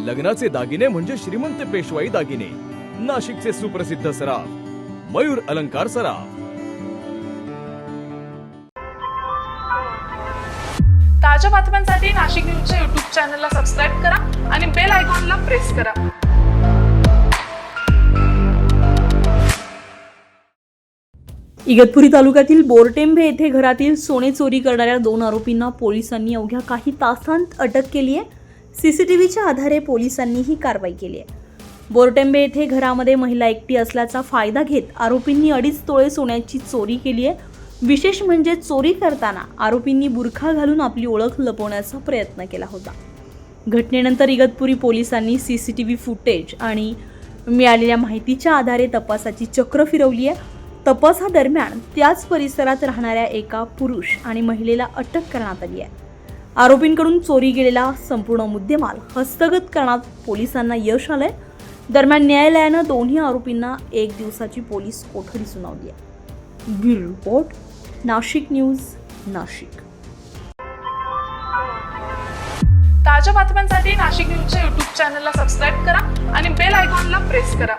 लग्नाचे दागिने म्हणजे श्रीमंत पेशवाई दागिने, नाशिकचे सुप्रसिद्ध सराफ मयूर अलंकार सराफ। ताज्या बातम्यांसाठी नाशिक न्यूजच्या YouTube चॅनलला सबस्क्राईब करा आणि बेल आयकॉनला प्रेस करा। इगतपुरी तालुक्यातील बोरटेंबे येथे घरातील सोने चोरी करणाऱ्या 2 आरोपींना पोलिसांनी अवघ्या काही तासांत अटक केली आहे। सीसीटीव्हीच्या आधारे पोलिसांनी ही कारवाई केली आहे। बोरटेंबे येथे घरामध्ये महिला एकटी असल्याचा फायदा घेत आरोपींनी 2.5 तोळे सोन्याची चोरी केली आहे। विशेष म्हणजे चोरी करताना आरोपींनी बुरखा घालून आपली ओळख लपवण्याचा प्रयत्न केला होता। घटनेनंतर इगतपुरी पोलिसांनी सीसीटीव्ही फुटेज आणि मिळालेल्या माहितीच्या आधारे तपासाची चक्र फिरवली आहे। तपासादरम्यान त्याच परिसरात राहणाऱ्या एका पुरुष आणि महिलेला अटक करण्यात आली आहे। आरोपींकडून चोरी गेलेला संपूर्ण मुद्देमाल हस्तगत करण्यात पोलिसांना यश आलंय। दरम्यान न्यायालयानं दोन्ही आरोपींना 1 दिवसाची पोलीस कोठडी सुनावली आहे। Bureau report, Nashik news, Nashik. ताज्या बातम्यांसाठी नाशिक न्यूजच्या YouTube चॅनलला सबस्क्राईब करा आणि बेल आयकॉनला प्रेस करा।